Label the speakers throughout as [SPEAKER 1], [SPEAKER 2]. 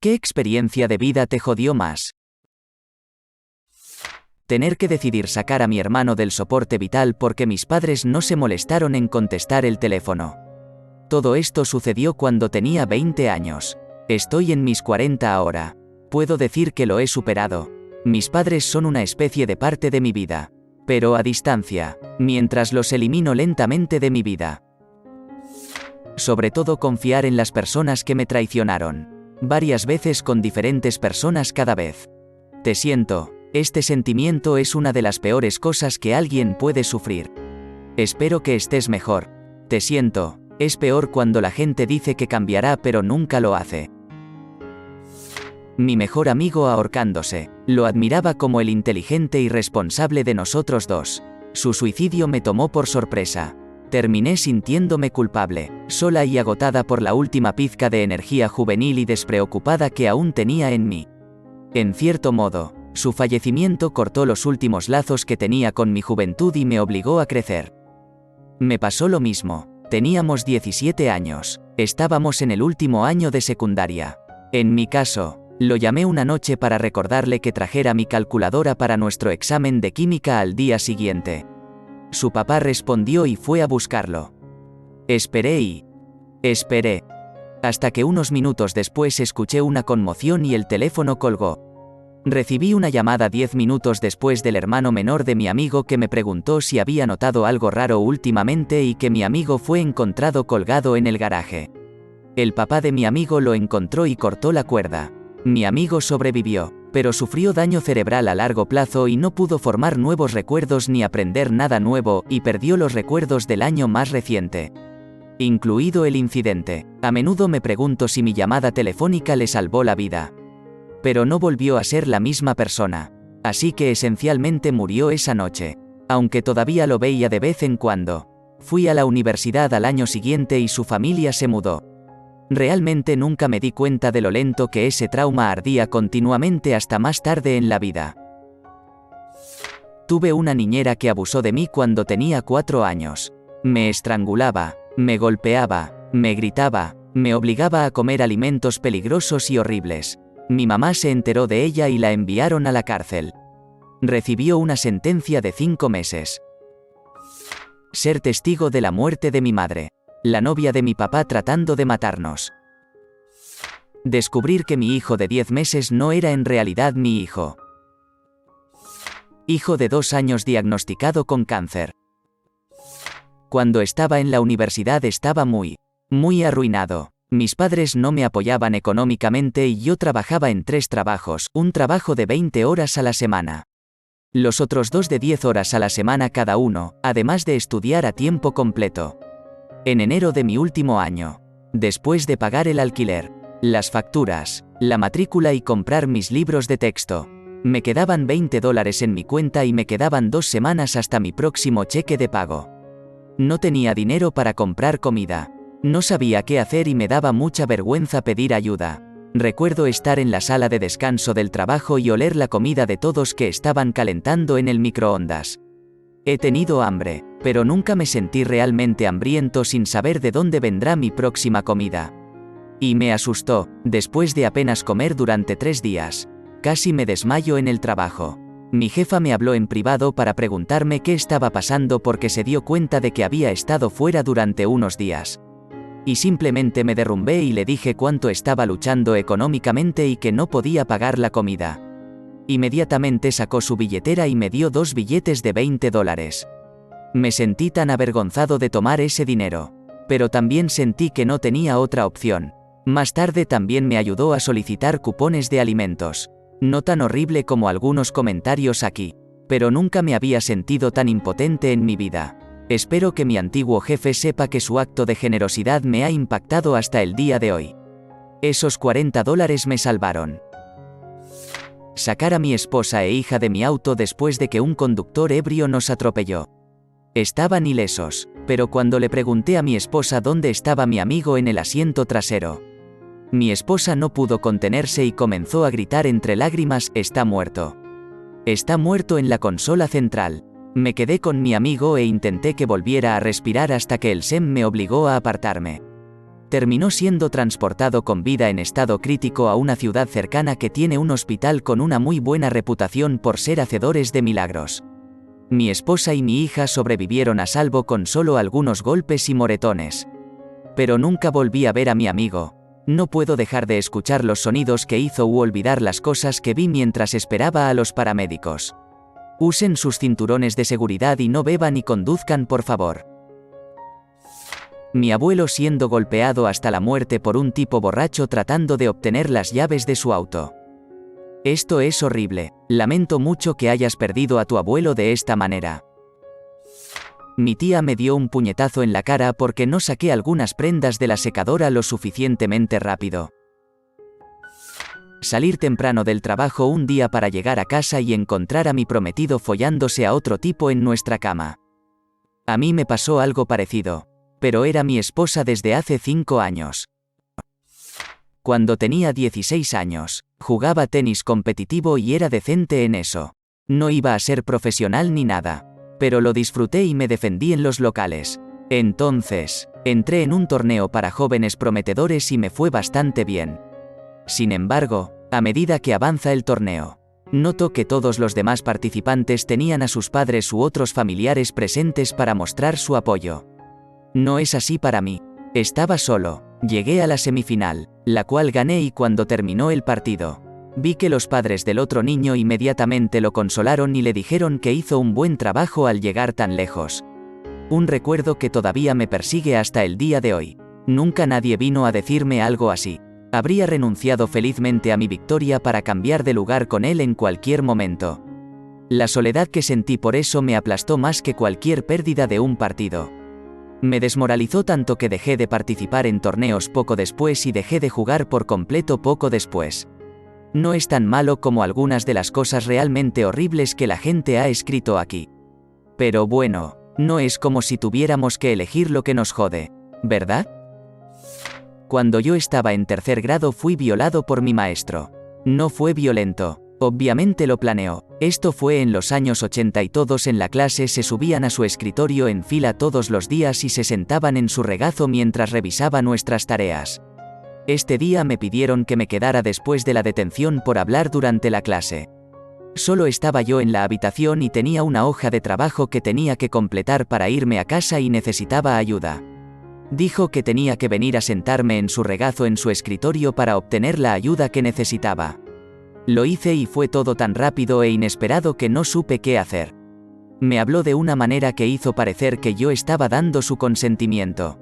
[SPEAKER 1] ¿Qué experiencia de vida te jodió más? Tener que decidir sacar a mi hermano del soporte vital porque mis padres no se molestaron en contestar el teléfono. Todo esto sucedió cuando tenía 20 años. Estoy en mis 40 ahora. Puedo decir que lo he superado. Mis padres son una especie de parte de mi vida. Pero a distancia, mientras los elimino lentamente de mi vida. Sobre todo confiar en las personas que me traicionaron. Varias veces con diferentes personas cada vez. Te siento. Este sentimiento es una de las peores cosas que alguien puede sufrir. Espero que estés mejor. Te siento. Es peor cuando la gente dice que cambiará pero nunca lo hace. Mi mejor amigo ahorcándose. Lo admiraba como el inteligente y responsable de nosotros dos. Su suicidio me tomó por sorpresa. Terminé sintiéndome culpable, sola y agotada por la última pizca de energía juvenil y despreocupada que aún tenía en mí. En cierto modo, su fallecimiento cortó los últimos lazos que tenía con mi juventud y me obligó a crecer. Me pasó lo mismo. Teníamos 17 años. Estábamos en el último año de secundaria. En mi caso, lo llamé una noche para recordarle que trajera mi calculadora para nuestro examen de química al día siguiente. Su papá respondió y fue a buscarlo. Esperé. Hasta que unos minutos después escuché una conmoción y el teléfono colgó. Recibí una llamada 10 minutos después del hermano menor de mi amigo que me preguntó si había notado algo raro últimamente y que mi amigo fue encontrado colgado en el garaje. El papá de mi amigo lo encontró y cortó la cuerda. Mi amigo sobrevivió, pero sufrió daño cerebral a largo plazo y no pudo formar nuevos recuerdos ni aprender nada nuevo y perdió los recuerdos del año más reciente. Incluido el incidente. A menudo me pregunto si mi llamada telefónica le salvó la vida. Pero no volvió a ser la misma persona. Así que esencialmente murió esa noche. Aunque todavía lo veía de vez en cuando. Fui a la universidad al año siguiente y su familia se mudó. Realmente nunca me di cuenta de lo lento que ese trauma ardía continuamente hasta más tarde en la vida. Tuve una niñera que abusó de mí cuando tenía 4 años. Me estrangulaba, me golpeaba, me gritaba, me obligaba a comer alimentos peligrosos y horribles. Mi mamá se enteró de ella y la enviaron a la cárcel. Recibió una sentencia de 5 meses. Ser testigo de la muerte de mi madre. La novia de mi papá tratando de matarnos. Descubrir que mi hijo de 10 meses no era en realidad mi hijo. Hijo de 2 años diagnosticado con cáncer. Cuando estaba en la universidad estaba muy arruinado. Mis padres no me apoyaban económicamente y yo trabajaba en 3 trabajos, un trabajo de 20 horas a la semana. Los otros 2 de 10 horas a la semana cada uno, además de estudiar a tiempo completo. En enero de mi último año, después de pagar el alquiler, las facturas, la matrícula y comprar mis libros de texto, me quedaban $20 en mi cuenta y me quedaban 2 semanas hasta mi próximo cheque de pago. No tenía dinero para comprar comida. No sabía qué hacer y me daba mucha vergüenza pedir ayuda. Recuerdo estar en la sala de descanso del trabajo y oler la comida de todos que estaban calentando en el microondas. He tenido hambre, pero nunca me sentí realmente hambriento sin saber de dónde vendrá mi próxima comida. Y me asustó, después de apenas comer durante 3 días. Casi me desmayo en el trabajo. Mi jefa me habló en privado para preguntarme qué estaba pasando porque se dio cuenta de que había estado fuera durante unos días. Y simplemente me derrumbé y le dije cuánto estaba luchando económicamente y que no podía pagar la comida. Inmediatamente sacó su billetera y me dio 2 billetes de $20. Me sentí tan avergonzado de tomar ese dinero. Pero también sentí que no tenía otra opción. Más tarde también me ayudó a solicitar cupones de alimentos. No tan horrible como algunos comentarios aquí. Pero nunca me había sentido tan impotente en mi vida. Espero que mi antiguo jefe sepa que su acto de generosidad me ha impactado hasta el día de hoy. Esos $40 me salvaron. Sacar a mi esposa e hija de mi auto después de que un conductor ebrio nos atropelló. Estaban ilesos, pero cuando le pregunté a mi esposa dónde estaba mi amigo en el asiento trasero, mi esposa no pudo contenerse y comenzó a gritar entre lágrimas: «Está muerto. Está muerto en la consola central». Me quedé con mi amigo e intenté que volviera a respirar hasta que el SEM me obligó a apartarme. Terminó siendo transportado con vida en estado crítico a una ciudad cercana que tiene un hospital con una muy buena reputación por ser hacedores de milagros. Mi esposa y mi hija sobrevivieron a salvo con solo algunos golpes y moretones. Pero nunca volví a ver a mi amigo. No puedo dejar de escuchar los sonidos que hizo u olvidar las cosas que vi mientras esperaba a los paramédicos. Usen sus cinturones de seguridad y no beban y conduzcan, por favor. Mi abuelo siendo golpeado hasta la muerte por un tipo borracho tratando de obtener las llaves de su auto. Esto es horrible. Lamento mucho que hayas perdido a tu abuelo de esta manera. Mi tía me dio un puñetazo en la cara porque no saqué algunas prendas de la secadora lo suficientemente rápido. Salir temprano del trabajo un día para llegar a casa y encontrar a mi prometido follándose a otro tipo en nuestra cama. A mí me pasó algo parecido. Pero era mi esposa desde hace 5 años. Cuando tenía 16 años, jugaba tenis competitivo y era decente en eso. No iba a ser profesional ni nada. Pero lo disfruté y me defendí en los locales. Entonces, entré en un torneo para jóvenes prometedores y me fue bastante bien. Sin embargo, a medida que avanza el torneo, noto que todos los demás participantes tenían a sus padres u otros familiares presentes para mostrar su apoyo. No es así para mí. Estaba solo. Llegué a la semifinal, la cual gané y cuando terminó el partido, vi que los padres del otro niño inmediatamente lo consolaron y le dijeron que hizo un buen trabajo al llegar tan lejos. Un recuerdo que todavía me persigue hasta el día de hoy. Nunca nadie vino a decirme algo así. Habría renunciado felizmente a mi victoria para cambiar de lugar con él en cualquier momento. La soledad que sentí por eso me aplastó más que cualquier pérdida de un partido. Me desmoralizó tanto que dejé de participar en torneos poco después y dejé de jugar por completo poco después. No es tan malo como algunas de las cosas realmente horribles que la gente ha escrito aquí. Pero bueno, no es como si tuviéramos que elegir lo que nos jode, ¿verdad? Cuando yo estaba en 3er grado fui violado por mi maestro. No fue violento. Obviamente lo planeó. Esto fue en los años 80 y todos en la clase se subían a su escritorio en fila todos los días y se sentaban en su regazo mientras revisaba nuestras tareas. Este día me pidieron que me quedara después de la detención por hablar durante la clase. Solo estaba yo en la habitación y tenía una hoja de trabajo que tenía que completar para irme a casa y necesitaba ayuda. Dijo que tenía que venir a sentarme en su regazo en su escritorio para obtener la ayuda que necesitaba. Lo hice y fue todo tan rápido e inesperado que no supe qué hacer. Me habló de una manera que hizo parecer que yo estaba dando su consentimiento.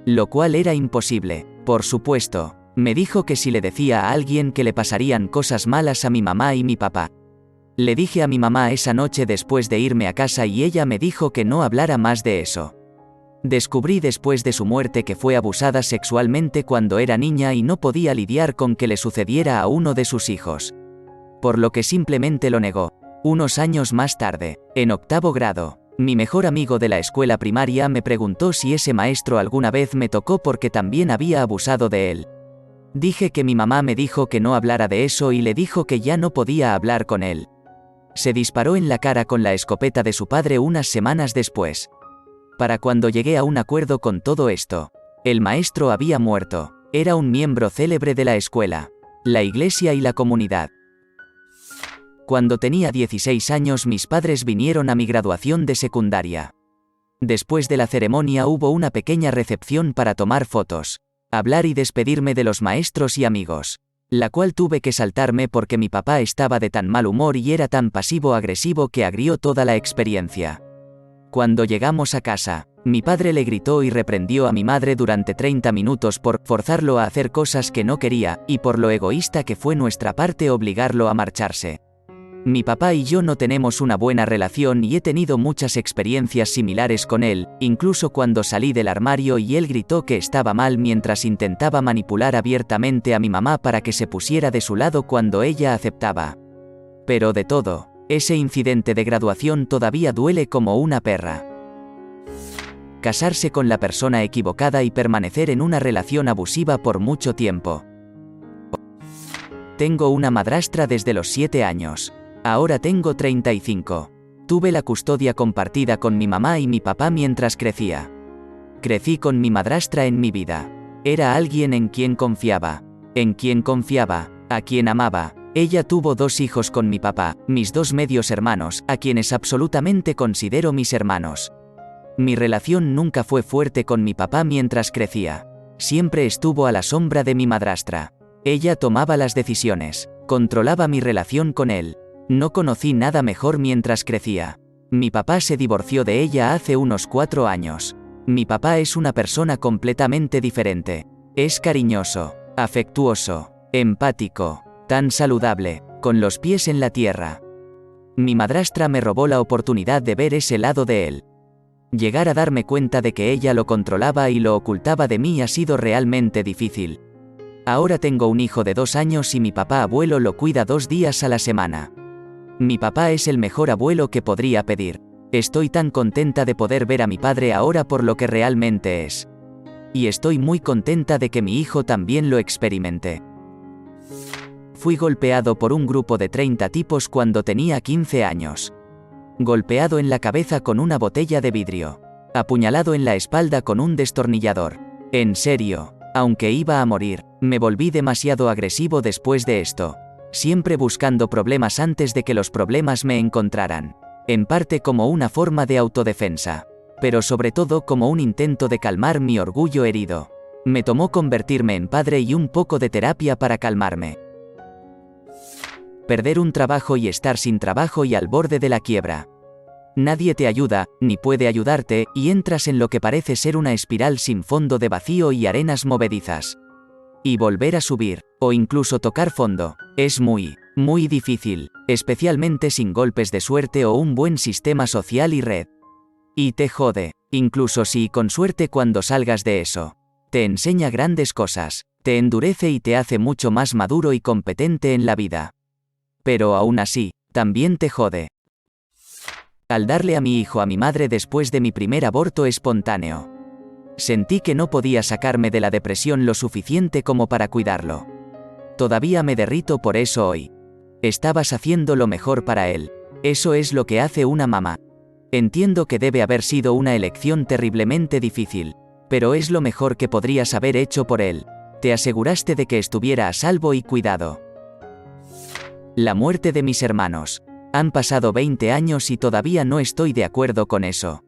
[SPEAKER 1] Lo cual era imposible, por supuesto. Me dijo que si le decía a alguien que le pasarían cosas malas a mi mamá y mi papá. Le dije a mi mamá esa noche después de irme a casa y ella me dijo que no hablara más de eso. Descubrí después de su muerte que fue abusada sexualmente cuando era niña y no podía lidiar con que le sucediera a uno de sus hijos. Por lo que simplemente lo negó. Unos años más tarde, en 8º grado, mi mejor amigo de la escuela primaria me preguntó si ese maestro alguna vez me tocó porque también había abusado de él. Dije que mi mamá me dijo que no hablara de eso y le dijo que ya no podía hablar con él. Se disparó en la cara con la escopeta de su padre unas semanas después. Para cuando llegué a un acuerdo con todo esto, el maestro había muerto. Era un miembro célebre de la escuela, la iglesia y la comunidad. Cuando tenía 16 años mis padres vinieron a mi graduación de secundaria. Después de la ceremonia hubo una pequeña recepción para tomar fotos, hablar y despedirme de los maestros y amigos, la cual tuve que saltarme porque mi papá estaba de tan mal humor y era tan pasivo-agresivo que agrió toda la experiencia. Cuando llegamos a casa, mi padre le gritó y reprendió a mi madre durante 30 minutos por forzarlo a hacer cosas que no quería, y por lo egoísta que fue nuestra parte obligarlo a marcharse. Mi papá y yo no tenemos una buena relación y he tenido muchas experiencias similares con él, incluso cuando salí del armario y él gritó que estaba mal mientras intentaba manipular abiertamente a mi mamá para que se pusiera de su lado cuando ella aceptaba. Pero de todo, ese incidente de graduación todavía duele como una perra. Casarse con la persona equivocada y permanecer en una relación abusiva por mucho tiempo. Tengo una madrastra desde los 7 años. Ahora tengo 35. Tuve la custodia compartida con mi mamá y mi papá mientras crecía. Crecí con mi madrastra en mi vida. Era alguien en quien confiaba. A quien amaba. Ella tuvo 2 hijos con mi papá, mis 2 medios hermanos, a quienes absolutamente considero mis hermanos. Mi relación nunca fue fuerte con mi papá mientras crecía. Siempre estuvo a la sombra de mi madrastra. Ella tomaba las decisiones, controlaba mi relación con él. No conocí nada mejor mientras crecía. Mi papá se divorció de ella hace unos 4 años. Mi papá es una persona completamente diferente. Es cariñoso, afectuoso, empático, tan saludable, con los pies en la tierra. Mi madrastra me robó la oportunidad de ver ese lado de él. Llegar a darme cuenta de que ella lo controlaba y lo ocultaba de mí ha sido realmente difícil. Ahora tengo un hijo de 2 años y mi papá abuelo lo cuida 2 días a la semana. Mi papá es el mejor abuelo que podría pedir. Estoy tan contenta de poder ver a mi padre ahora por lo que realmente es. Y estoy muy contenta de que mi hijo también lo experimente. Fui golpeado por un grupo de 30 tipos cuando tenía 15 años. Golpeado en la cabeza con una botella de vidrio. Apuñalado en la espalda con un destornillador. En serio, aunque iba a morir, me volví demasiado agresivo después de esto. Siempre buscando problemas antes de que los problemas me encontraran. En parte como una forma de autodefensa. Pero sobre todo como un intento de calmar mi orgullo herido. Me tomó convertirme en padre y un poco de terapia para calmarme. Perder un trabajo y estar sin trabajo y al borde de la quiebra. Nadie te ayuda, ni puede ayudarte, y entras en lo que parece ser una espiral sin fondo de vacío y arenas movedizas. Y volver a subir, o incluso tocar fondo, es muy difícil, especialmente sin golpes de suerte o un buen sistema social y red. Y te jode, incluso si con suerte cuando salgas de eso. Te enseña grandes cosas, te endurece y te hace mucho más maduro y competente en la vida. Pero aún así, también te jode. Al darle a mi hijo a mi madre después de mi primer aborto espontáneo. Sentí que no podía sacarme de la depresión lo suficiente como para cuidarlo. Todavía me derrito por eso hoy. Estabas haciendo lo mejor para él. Eso es lo que hace una mamá. Entiendo que debe haber sido una elección terriblemente difícil, pero es lo mejor que podrías haber hecho por él. Te aseguraste de que estuviera a salvo y cuidado. La muerte de mis hermanos. Han pasado 20 años y todavía no estoy de acuerdo con eso.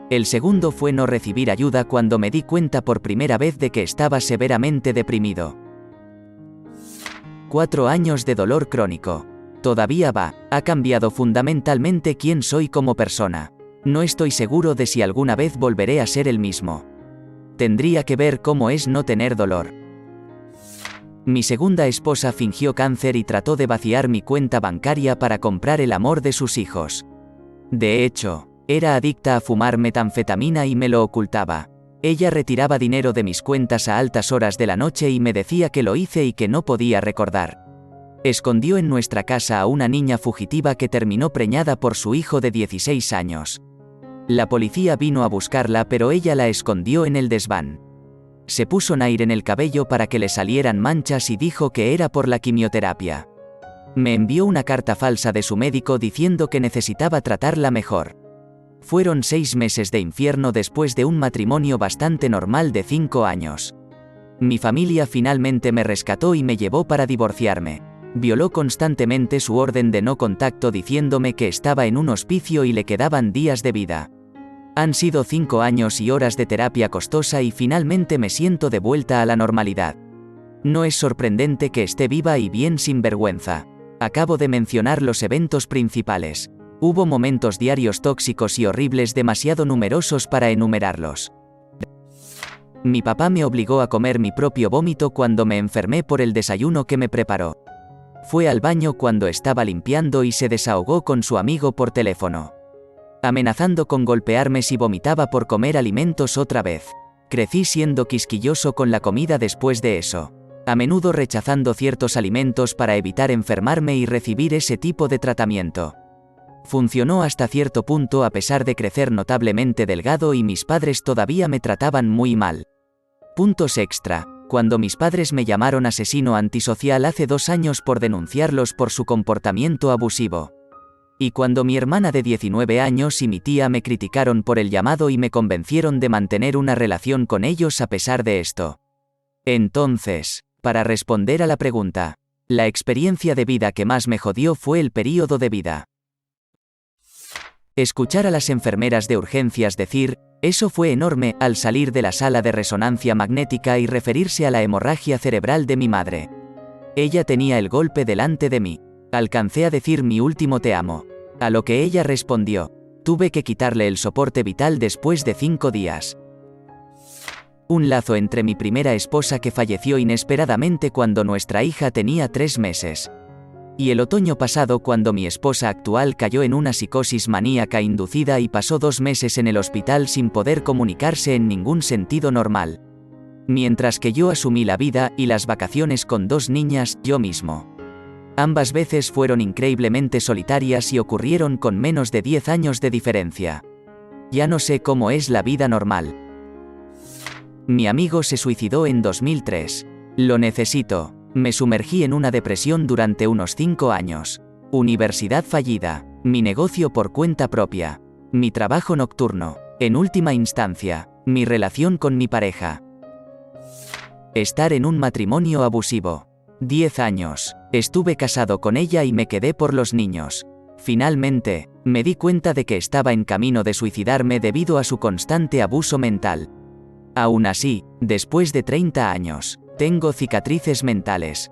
[SPEAKER 1] El segundo fue no recibir ayuda cuando me di cuenta por primera vez de que estaba severamente deprimido. 4 años de dolor crónico. Todavía ha cambiado fundamentalmente quién soy como persona. No estoy seguro de si alguna vez volveré a ser el mismo. Tendría que ver cómo es no tener dolor. Mi segunda esposa fingió cáncer y trató de vaciar mi cuenta bancaria para comprar el amor de sus hijos. De hecho, era adicta a fumar metanfetamina y me lo ocultaba. Ella retiraba dinero de mis cuentas a altas horas de la noche y me decía que lo hice y que no podía recordar. Escondió en nuestra casa a una niña fugitiva que terminó preñada por su hijo de 16 años. La policía vino a buscarla, pero ella la escondió en el desván. Se puso Nair en el cabello para que le salieran manchas y dijo que era por la quimioterapia. Me envió una carta falsa de su médico diciendo que necesitaba tratarla mejor. Fueron 6 meses de infierno después de un matrimonio bastante normal de 5 años. Mi familia finalmente me rescató y me llevó para divorciarme. Violó constantemente su orden de no contacto diciéndome que estaba en un hospicio y le quedaban días de vida. Han sido 5 años y horas de terapia costosa y finalmente me siento de vuelta a la normalidad. No es sorprendente que esté viva y bien sin vergüenza. Acabo de mencionar los eventos principales. Hubo momentos diarios tóxicos y horribles demasiado numerosos para enumerarlos. Mi papá me obligó a comer mi propio vómito cuando me enfermé por el desayuno que me preparó. Fue al baño cuando estaba limpiando y se desahogó con su amigo por teléfono, amenazando con golpearme si vomitaba por comer alimentos otra vez. Crecí siendo quisquilloso con la comida después de eso, a menudo rechazando ciertos alimentos para evitar enfermarme y recibir ese tipo de tratamiento. Funcionó hasta cierto punto a pesar de crecer notablemente delgado y mis padres todavía me trataban muy mal. Puntos extra. Cuando mis padres me llamaron asesino antisocial hace 2 años por denunciarlos por su comportamiento abusivo. Y cuando mi hermana de 19 años y mi tía me criticaron por el llamado y me convencieron de mantener una relación con ellos a pesar de esto. Entonces, para responder a la pregunta, la experiencia de vida que más me jodió fue el período de vida. Escuchar a las enfermeras de urgencias decir, eso fue enorme, al salir de la sala de resonancia magnética y referirse a la hemorragia cerebral de mi madre. Ella tenía el golpe delante de mí. Alcancé a decir mi último te amo. A lo que ella respondió, tuve que quitarle el soporte vital después de 5 días. Un lazo entre mi primera esposa que falleció inesperadamente cuando nuestra hija tenía 3 meses. Y el otoño pasado cuando mi esposa actual cayó en una psicosis maníaca inducida y pasó 2 meses en el hospital sin poder comunicarse en ningún sentido normal. Mientras que yo asumí la vida y las vacaciones con 2 niñas, yo mismo. Ambas veces fueron increíblemente solitarias y ocurrieron con menos de 10 años de diferencia. Ya no sé cómo es la vida normal. Mi amigo se suicidó en 2003. Lo necesito. Me sumergí en una depresión durante unos 5 años. Universidad fallida. Mi negocio por cuenta propia. Mi trabajo nocturno. En última instancia, mi relación con mi pareja. Estar en un matrimonio abusivo. 10 años. Estuve casado con ella y me quedé por los niños. Finalmente, me di cuenta de que estaba en camino de suicidarme debido a su constante abuso mental. Aún así, después de 30 años, tengo cicatrices mentales.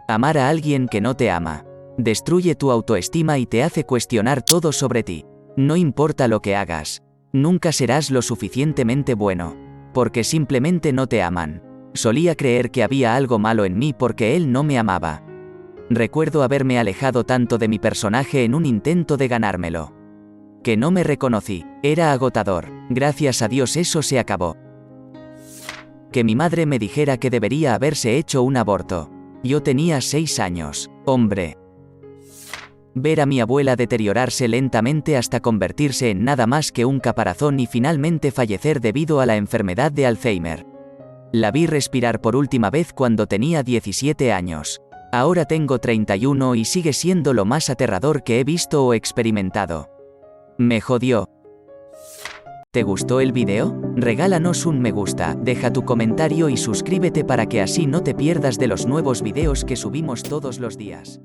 [SPEAKER 1] Amar a alguien que no te ama. Destruye tu autoestima y te hace cuestionar todo sobre ti. No importa lo que hagas. Nunca serás lo suficientemente bueno. Porque simplemente no te aman. Solía creer que había algo malo en mí porque él no me amaba. Recuerdo haberme alejado tanto de mi personaje en un intento de ganármelo. Que no me reconocí. Era agotador. Gracias a Dios eso se acabó. Que mi madre me dijera que debería haberse hecho un aborto. Yo tenía 6 años. Hombre. Ver a mi abuela deteriorarse lentamente hasta convertirse en nada más que un caparazón y finalmente fallecer debido a la enfermedad de Alzheimer. La vi respirar por última vez cuando tenía 17 años. Ahora tengo 31 y sigue siendo lo más aterrador que he visto o experimentado. Me jodió. ¿Te gustó el video? Regálanos un me gusta, deja tu comentario y suscríbete para que así no te pierdas de los nuevos videos que subimos todos los días.